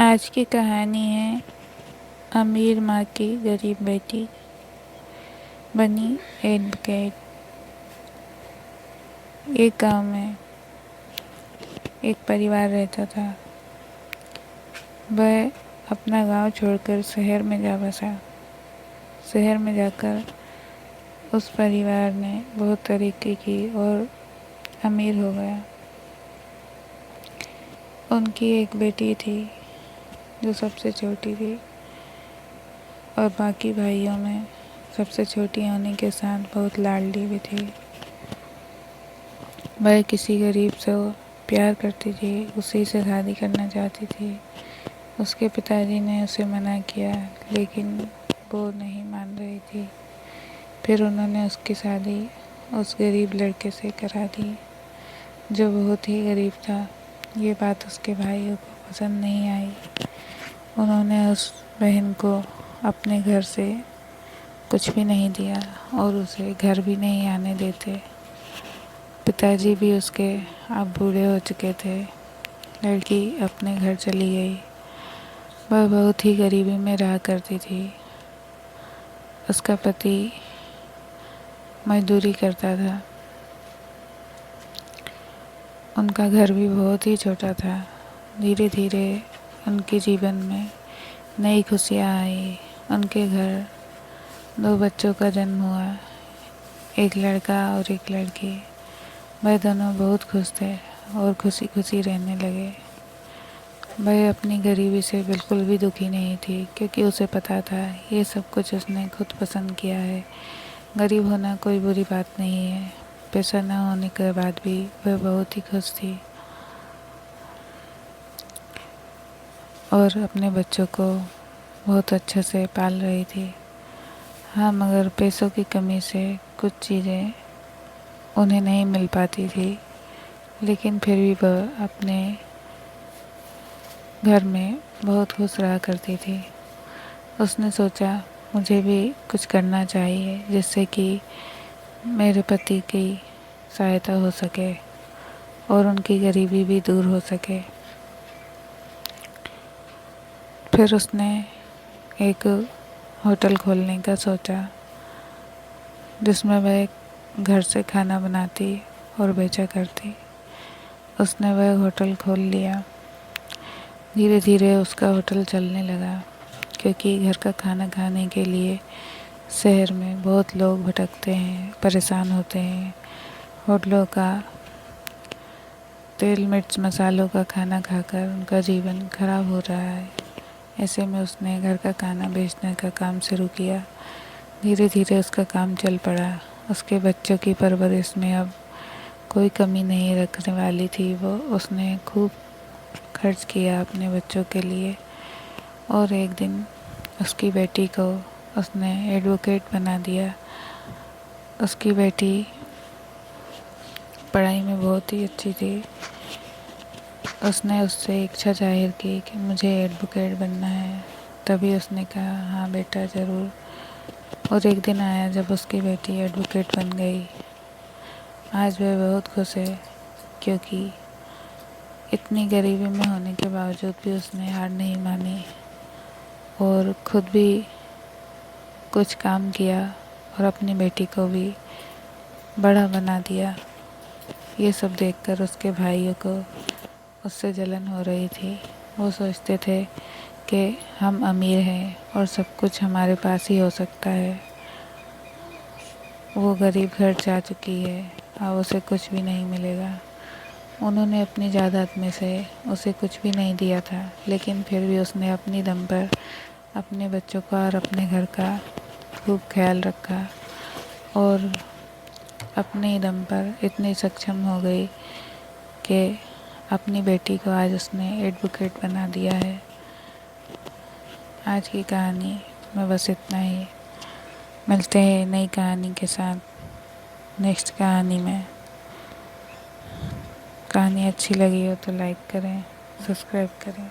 आज की कहानी है अमीर माँ की गरीब बेटी बनी एडवोकेट। एक गांव में एक परिवार रहता था। वह अपना गांव छोड़कर शहर में जा बसा। शहर में जाकर उस परिवार ने बहुत तरक्की की और अमीर हो गया। उनकी एक बेटी थी जो सबसे छोटी थी और बाकी भाइयों में सबसे छोटी होने के साथ बहुत लाडली भी थी। वह किसी गरीब से प्यार करती थी, उसी से शादी करना चाहती थी। उसके पिताजी ने उसे मना किया लेकिन वो नहीं मान रही थी। फिर उन्होंने उसकी शादी उस गरीब लड़के से करा दी जो बहुत ही गरीब था। ये बात उसके भाइयों को पसंद नहीं आई। उन्होंने उस बहन को अपने घर से कुछ भी नहीं दिया और उसे घर भी नहीं आने देते। पिताजी भी उसके अब बूढ़े हो चुके थे। लड़की अपने घर चली गई। वह बहुत ही गरीबी में रहा करती थी। उसका पति मजदूरी करता था। उनका घर भी बहुत ही छोटा था। धीरे धीरे उनके जीवन में नई खुशियाँ आई। उनके घर 2 बच्चों का जन्म हुआ, एक लड़का और एक लड़की। वह दोनों बहुत खुश थे और खुशी खुशी रहने लगे। वह अपनी गरीबी से बिल्कुल भी दुखी नहीं थी क्योंकि उसे पता था ये सब कुछ उसने खुद पसंद किया है। गरीब होना कोई बुरी बात नहीं है। पैसा न होने के बाद भी वह बहुत ही खुश थी और अपने बच्चों को बहुत अच्छे से पाल रही थी। हाँ, मगर पैसों की कमी से कुछ चीज़ें उन्हें नहीं मिल पाती थी, लेकिन फिर भी वह अपने घर में बहुत खुश रहा करती थी। उसने सोचा मुझे भी कुछ करना चाहिए जिससे कि मेरे पति की सहायता हो सके और उनकी गरीबी भी दूर हो सके। फिर उसने एक होटल खोलने का सोचा जिसमें वह घर से खाना बनाती और बेचा करती। उसने वह होटल खोल लिया। धीरे धीरे उसका होटल चलने लगा क्योंकि घर का खाना खाने के लिए शहर में बहुत लोग भटकते हैं, परेशान होते हैं। होटलों का तेल मिर्च मसालों का खाना खाकर उनका जीवन खराब हो रहा है। ऐसे में उसने घर का खाना बेचने का काम शुरू किया। धीरे धीरे उसका काम चल पड़ा। उसके बच्चों की परवरिश में अब कोई कमी नहीं रखने वाली थी। वो उसने खूब खर्च किया अपने बच्चों के लिए और एक दिन उसकी बेटी को उसने एडवोकेट बना दिया। उसकी बेटी पढ़ाई में बहुत ही अच्छी थी। उसने उससे इच्छा जाहिर की कि मुझे एडवोकेट बनना है। तभी उसने कहा हाँ बेटा ज़रूर। और एक दिन आया जब उसकी बेटी एडवोकेट बन गई। आज वह बहुत खुश है क्योंकि इतनी गरीबी में होने के बावजूद भी उसने हार नहीं मानी और खुद भी कुछ काम किया और अपनी बेटी को भी बड़ा बना दिया। ये सब देखकर उसके भाइयों को उससे जलन हो रही थी। वो सोचते थे कि हम अमीर हैं और सब कुछ हमारे पास ही हो सकता है। वो गरीब घर जा चुकी है, अब उसे कुछ भी नहीं मिलेगा। उन्होंने अपनी जायदाद में से उसे कुछ भी नहीं दिया था, लेकिन फिर भी उसने अपनी दम पर अपने बच्चों का और अपने घर का खूब ख्याल रखा और अपने ही दम पर इतनी सक्षम हो गई कि अपनी बेटी को आज उसने एडवोकेट बना दिया है। आज की कहानी में बस इतना ही। मिलते हैं नई कहानी के साथ नेक्स्ट कहानी में। कहानी अच्छी लगी हो तो लाइक करें, सब्सक्राइब करें।